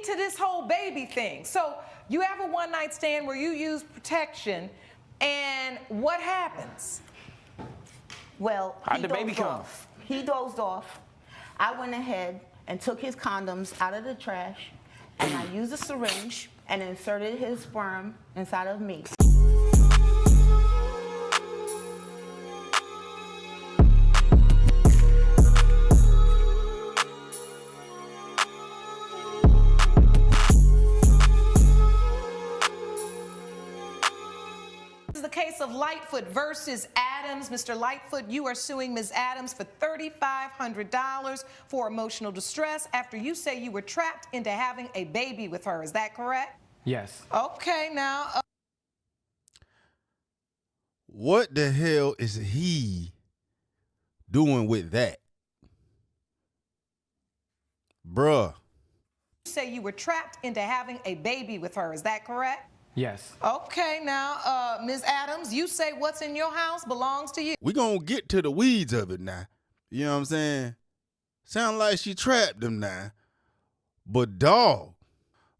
to this whole baby thing. So you have a one-night stand where you use protection, and what happens? Well, How'd the baby come? He dozed off. I went ahead and took his condoms out of the trash, and I used a syringe and inserted his sperm inside of me. This is the case of Lightfoot versus Adams. Mr. Lightfoot, you are suing Ms. Adams for $3,500 for emotional distress after you say you were trapped into having a baby with her. Is that correct? Yes. Okay, now. What the hell is he doing with that? Bruh. You say you were trapped into having a baby with her. Is that correct? Yes. Okay, now, Ms. Adams, you say what's in your house belongs to you. We gonna get to the weeds of it now. You know what I'm saying? Sound like she trapped him now. But dog,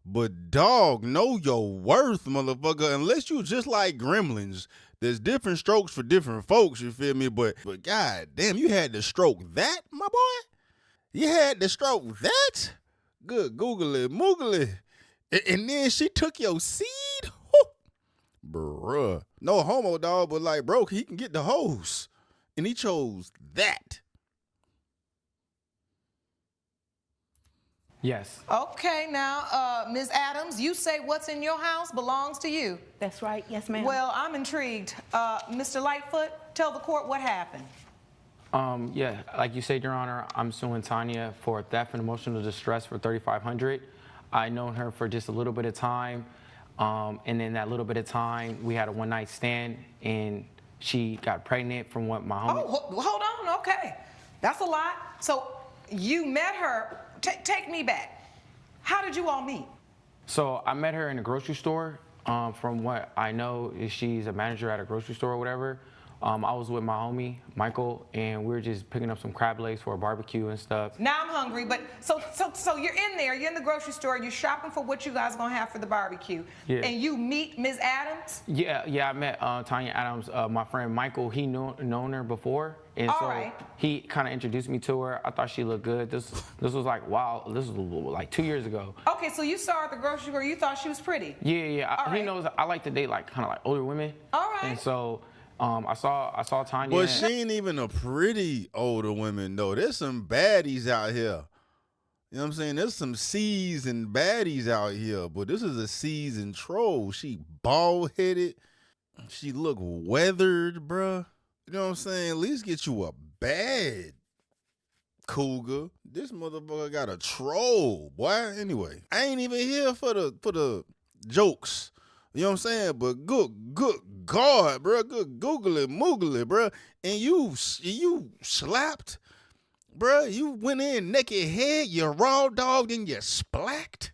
know your worth, motherfucker. Unless you just like gremlins, there's different strokes for different folks, you feel me? But god damn, you had to stroke that, my boy? You had to stroke that? Good googly moogly. And then she took your seed? Bruh. No homo, dog, but like, bro, he can get the hose. And he chose that. Yes. Okay, now, Ms. Adams, you say what's in your house belongs to you. That's right. Yes, ma'am. Well, I'm intrigued. Mr. Lightfoot, tell the court what happened. Yeah, like you said, Your Honor, I'm suing Tanya for theft and emotional distress for $3,500. I known her for just a little bit of time, and in that little bit of time, we had a one-night stand, and she got pregnant from what my homie... Oh, hold on, okay. That's a lot. So you met her. Take me back. How did you all meet? So I met her in a grocery store. From what I know, is she's a manager at a grocery store or whatever. I was with my homie, Michael, and we were just picking up some crab legs for a barbecue and stuff. Now I'm hungry, but so you're in there, you're in the grocery store, you're shopping for what you guys gonna have for the barbecue. Yeah. And you meet Ms. Adams? Yeah, I met Tanya Adams. My friend Michael, he known her before, and so he kind of introduced me to her. I thought she looked good. This was like, wow, this was like 2 years ago. Okay, so you saw her at the grocery store, you thought she was pretty? Yeah. He knows I like to date like kind of like older women. All right. And so I saw Tanya. But she ain't even a pretty older woman, though. There's some baddies out here. You know what I'm saying? There's some seasoned baddies out here, but this is a seasoned troll. She bald-headed. She look weathered, bruh. You know what I'm saying? At least get you a bad cougar. This motherfucker got a troll, boy. Anyway, I ain't even here for the jokes. You know what I'm saying? But good God, bro. Good googly moogly, bro. And you slapped, bro. You went in naked head, you raw dogged, and you splacked.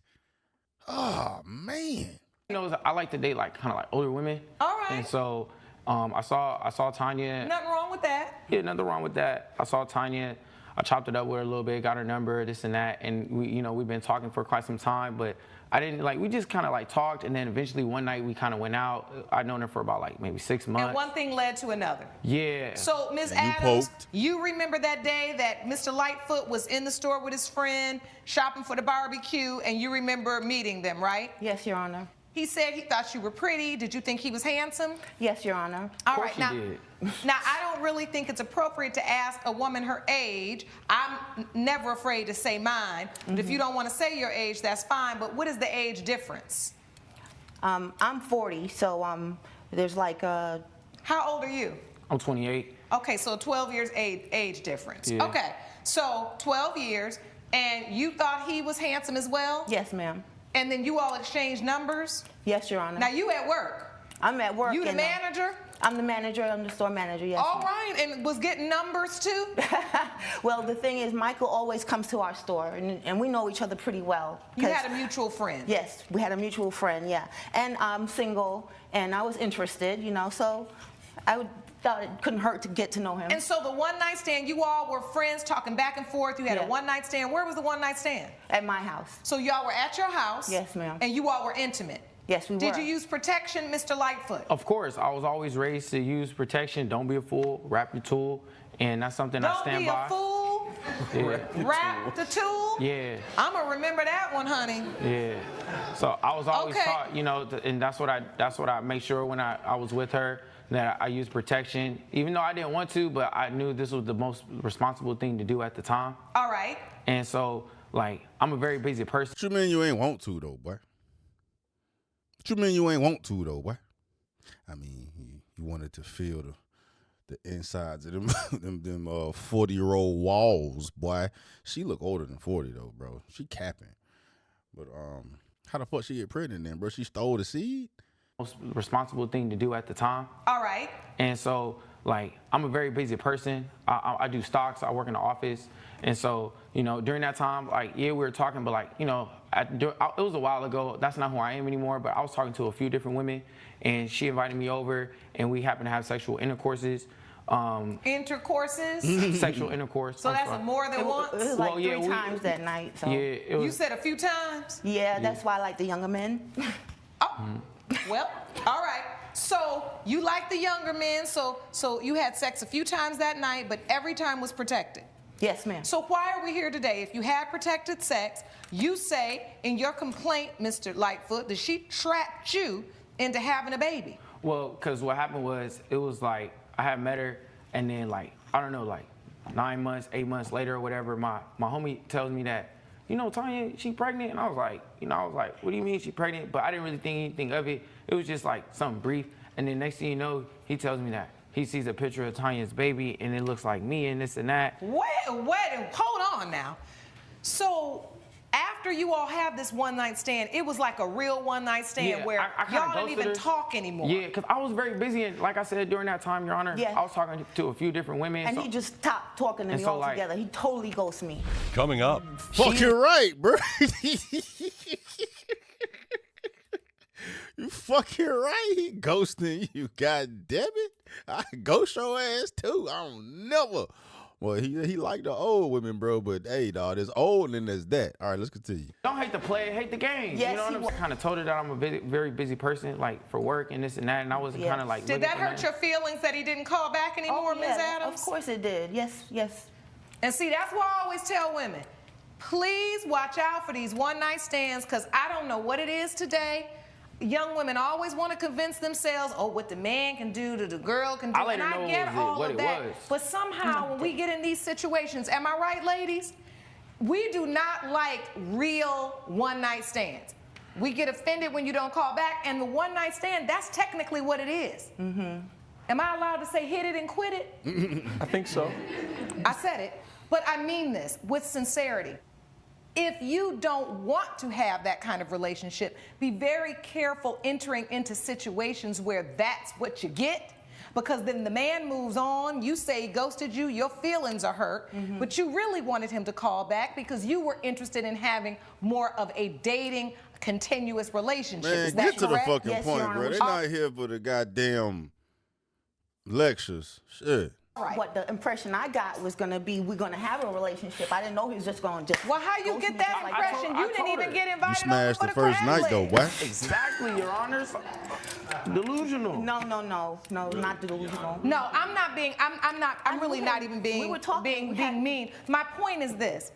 Oh, man. You know, I like to date like kind of like older women. All right. And so I saw Tanya. Nothing wrong with that. Yeah, nothing wrong with that. I saw Tanya. I chopped it up with her a little bit, got her number, this and that, and we've been talking for quite some time, but I didn't we just kind of like talked, and then eventually one night we kind of went out. I'd known her for about like maybe 6 months. And one thing led to another. Yeah. So, Ms. Adams, you remember that day that Mr. Lightfoot was in the store with his friend, shopping for the barbecue, and you remember meeting them, right? Yes, Your Honor. He said he thought you were pretty. Did you think he was handsome? Yes, Your Honor. All right, now I don't really think it's appropriate to ask a woman her age. I'm never afraid to say mine. But if you don't want to say your age, that's fine. But what is the age difference? I'm 40, so there's like How old are you? I'm 28. Okay, so 12 years age difference. Yeah. Okay, so 12 years, and you thought he was handsome as well? Yes, ma'am. And then you all exchanged numbers? Yes, Your Honor. Now, you at work? I'm at work. You the manager? I'm the manager. I'm the store manager, yes. All right, and was getting numbers too? Well, the thing is, Michael always comes to our store, and we know each other pretty well. You had a mutual friend? Yes, we had a mutual friend, yeah. And I'm single, and I was interested, you know, so thought it couldn't hurt to get to know him. And so the one night stand, you all were friends talking back and forth. You had Yeah. a one night stand. Where was the one night stand? At my house. So y'all were at your house. Yes, ma'am. And you all were intimate. Yes, we were. Did you use protection, Mr. Lightfoot? Of course, I was always raised to use protection. Don't be a fool. Wrap your tool, and that's something I Don't stand be by. a fool. Yeah. Wrap the tool. Yeah. I'm gonna remember that one, honey. Yeah. So I was always Okay. taught, you know, and that's what I make sure when I was with her, that I used protection, even though I didn't want to, but I knew this was the most responsible thing to do at the time. All right. And so, like, I'm a very busy person. What you mean you ain't want to though, boy? What you mean you ain't want to though, boy? I mean, you wanted to feel the insides of them 40-year-old walls, boy. She look older than 40 though, bro. She capping. But how the fuck she get pregnant then, bro? She stole the seed? Most responsible thing to do at the time. All right. And so, like, I'm a very busy person. I do stocks. I work in the office. And so, you know, during that time, like, yeah, we were talking, but, like, you know, it was a while ago. That's not who I am anymore. But I was talking to a few different women, and she invited me over, and we happened to have sexual intercourses. Intercourses? Sexual intercourse. So I'm that's sorry. a more than It once? was like Well, yeah, three times that night. So. Yeah, it was. You said a few times? Yeah, that's why I like the younger men. Oh, well, all right. So you like the younger men, so you had sex a few times that night, but every time was protected. Yes, ma'am. So why are we here today? If you had protected sex, you say in your complaint, Mr. Lightfoot, that she trapped you into having a baby. Well, because what happened was, it was like, I had met her, and then, like, I don't know, like 9 months, 8 months later or whatever, my homie tells me that, you know, Tanya, she pregnant? And I was like, what do you mean she pregnant? But I didn't really think anything of it. It was just like something brief. And then next thing you know, he tells me that he sees a picture of Tanya's baby, and it looks like me and this and that. Wait, hold on now. So after you all have this one night stand, it was like a real one night stand Yeah, where I kinda y'all didn't even ghosted her. talk anymore. Yeah, because I was very busy, and like I said, during that time, Your Honor, Yeah. I was talking to a few different women. And so- he just stopped talking to And me so, like- altogether. He totally ghosted me. Coming up. Fucking right, bro. You fucking right. He ghosting you. God damn it. I ghost your ass too. I don't never. Well, he like the old women, bro. But hey, dog, there's old and there's that. All right, let's continue. Don't hate the play, hate the game. Yes, you know what he I'm was. saying? Kind of told her that I'm a very busy person, like for work and this and that, and I wasn't Yes. kind of like. Did looking that for hurt nothing. your feelings that he didn't call back anymore, Ms. yeah, Adams? of course it did. Yes, yes. And see, that's why I always tell women, please watch out for these one night stands, because I don't know what it is today. Young women always want to convince themselves, oh, what the man can do to the girl can do. I let And her I know get all what of it that. was. But somehow when we get in these situations, am I right, ladies? We do not like real one night stands. We get offended when you don't call back, and the one night stand, that's technically what it is. Mm-hmm. Am I allowed to say hit it and quit it? I think so. I said it, but I mean this with sincerity. If you don't want to have that kind of relationship, be very careful entering into situations where that's what you get, because then the man moves on, you say he ghosted you, your feelings are hurt, but you really wanted him to call back because you were interested in having more of a dating, continuous relationship. Man, Is that get to correct? the fucking Yes, point, Your Honor. bro. They're not here for the goddamn lectures. Shit. Right. What the impression I got was going to be we're going to have a relationship. I didn't know he was just going to just. Well, how you ghost get me that just like impression? I You didn't told even her. get You invited over smashed for the the first crab night, though, legs. boy. Exactly, Your Honors. Delusional. No, not delusional. No, I'm really not even we being were talking, we had- being mean. My point is this.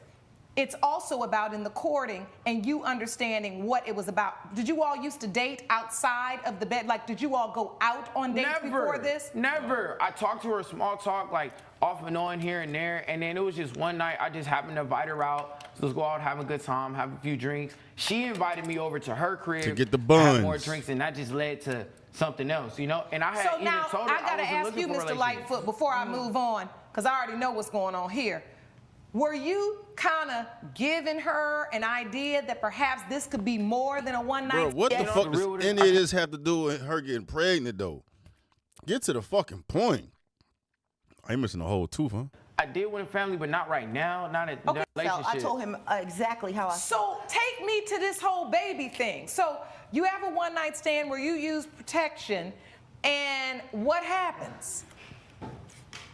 It's also about in the courting and you understanding what it was about. Did you all used to date outside of the bed? Like, did you all go out on dates before this? Never. I talked to her small talk, like off and on here and there, and then it was just one night I just happened to invite her out. So let's go out, have a good time, have a few drinks. She invited me over to her crib To get the have more buns. drinks, and that just led to something else, you know? And I had So even now told her I gotta wasn't ask looking you, for a Mr. relationship. Lightfoot, before I move on, because I already know what's going on here. Were you kind of giving her an idea that perhaps this could be more than a one night? Bro, what the Yeah. fuck The does real- any of this have to do with her getting pregnant, though? Get to the fucking point. I ain't missing a whole tooth, huh? I did want a family, but not right now, not a Okay, So relationship. I told him exactly how I felt. So take me to this whole baby thing. So you have a one night stand where you use protection, and what happens?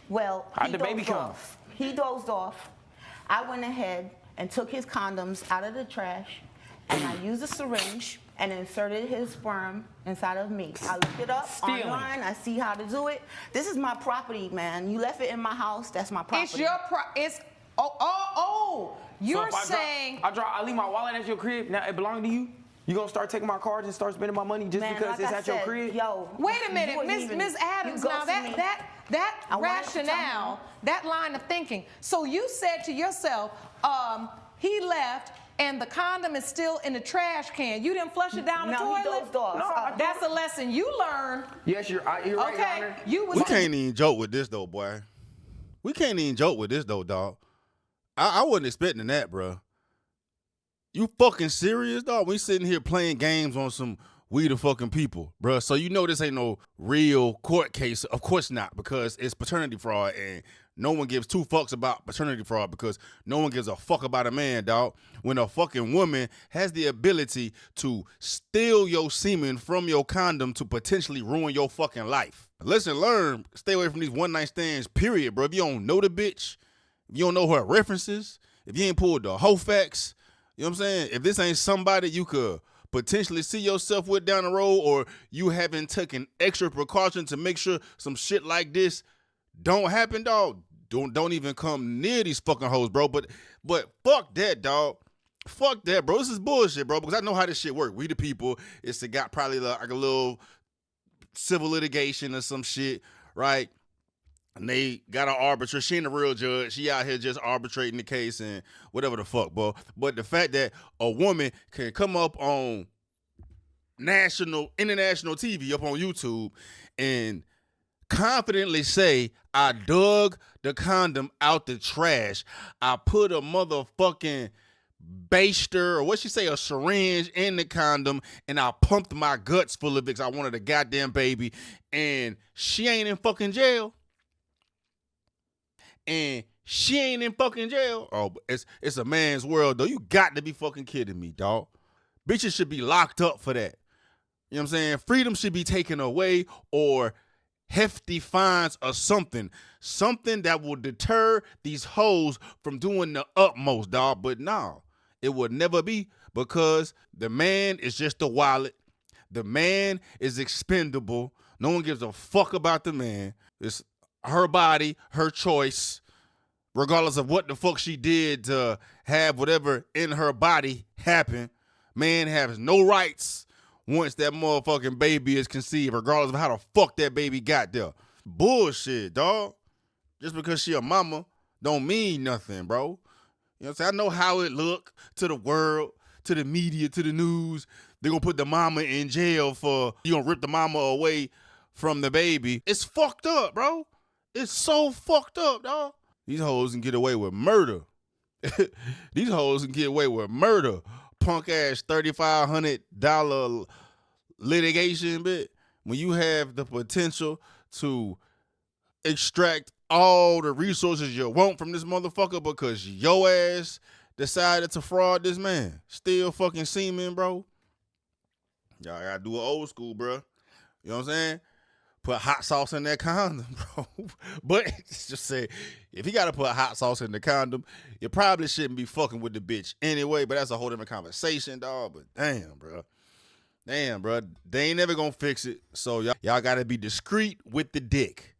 Well, How'd he the baby dozed come? off. He dozed off. I went ahead and took his condoms out of the trash, and I used a syringe and inserted his sperm inside of me. I looked it up Stealing. online. I see how to do it. This is my property, man. You left it in my house. That's my property. It's your it's you're So if saying I leave my wallet at your crib. Now it belong to you. You gonna start taking my cards and start spending my money just Man, because like it's I at your said, crib? Yo, wait a minute, you wasn't even- Ms. Adams. you Now ghosted me. that I wanted to tell rationale, him. that line of thinking. So you said to yourself, he left and the condom is still in the trash can. You didn't flush it down the No, toilet. he dozed off. No, That's a lesson you learned. Yes, you're right, Your Okay, Honor. you was We can't even joke with this though, boy. We can't even joke with this though, dog. I wasn't expecting that, bro. You fucking serious, dog? We sitting here playing games on some we the fucking people, bro. So you know this ain't no real court case. Of course not, because it's paternity fraud, and no one gives two fucks about paternity fraud because no one gives a fuck about a man, dog. When a fucking woman has the ability to steal your semen from your condom to potentially ruin your fucking life. Listen, learn, stay away from these one night stands, period, bro. If you don't know the bitch, if you don't know her references, if you ain't pulled the whole facts, you know what I'm saying? If this ain't somebody you could potentially see yourself with down the road, or you haven't taken extra precaution to make sure some shit like this don't happen, dog, don't even come near these fucking hoes, bro. But fuck that, dog. Fuck that, bro. This is bullshit, bro, because I know how this shit work. We the people, it's got probably like a little civil litigation or some shit, right? And they got an arbitrator. She ain't the real judge. She out here just arbitrating the case and whatever the fuck, bro. But the fact that a woman can come up on international TV, up on YouTube, and confidently say, I dug the condom out the trash. I put a motherfucking baster, or what she say, a syringe in the condom, and I pumped my guts full of it because I wanted a goddamn baby. And she ain't in fucking jail. And she ain't in fucking jail. Oh, it's a man's world, though. You got to be fucking kidding me, dog. Bitches should be locked up for that. You know what I'm saying? Freedom should be taken away, or hefty fines or something. Something that will deter these hoes from doing the utmost, dog. But no, it would never be, because the man is just a wallet. The man is expendable. No one gives a fuck about the man. It's her body, her choice, regardless of what the fuck she did to have whatever in her body happen. Man has no rights once that motherfucking baby is conceived, regardless of how the fuck that baby got there. Bullshit, dog. Just because she a mama don't mean nothing, bro. You know what I'm saying? I know how it look to the world, to the media, to the news. They're gonna put the mama in jail for, you gonna rip the mama away from the baby. It's fucked up, bro. It's so fucked up, dog. These hoes can get away with murder. These hoes can get away with murder. Punk ass $3,500 litigation bit. When you have the potential to extract all the resources you want from this motherfucker because your ass decided to fraud this man. Still fucking semen, bro. Y'all gotta do it old school, bro. You know what I'm saying? Put hot sauce in that condom, bro. But just say, if you gotta put hot sauce in the condom, you probably shouldn't be fucking with the bitch anyway. But that's a whole different conversation, dog. But damn, bro, they ain't never gonna fix it. So y'all gotta be discreet with the dick.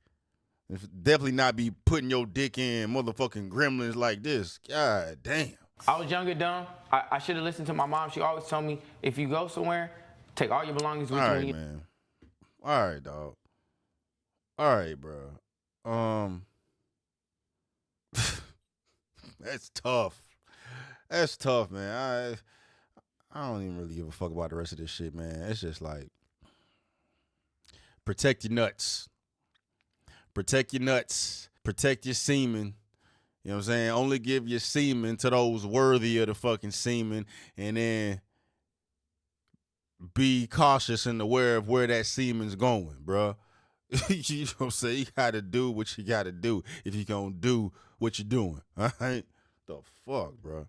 Definitely not be putting your dick in motherfucking gremlins like this. God damn. I was young and dumb. I should have listened to my mom. She always told me, if you go somewhere, take all your belongings with All you. right, man. All right, dog. All right, bro. That's tough. That's tough, man. I don't even really give a fuck about the rest of this shit, man. It's just like, protect your nuts. Protect your nuts. Protect your semen. You know what I'm saying? Only give your semen to those worthy of the fucking semen, and then be cautious and aware of where that semen's going, bro. You know what I'm saying? You gotta do what you gotta do if you gonna do what you're doing. All right? The fuck, bro?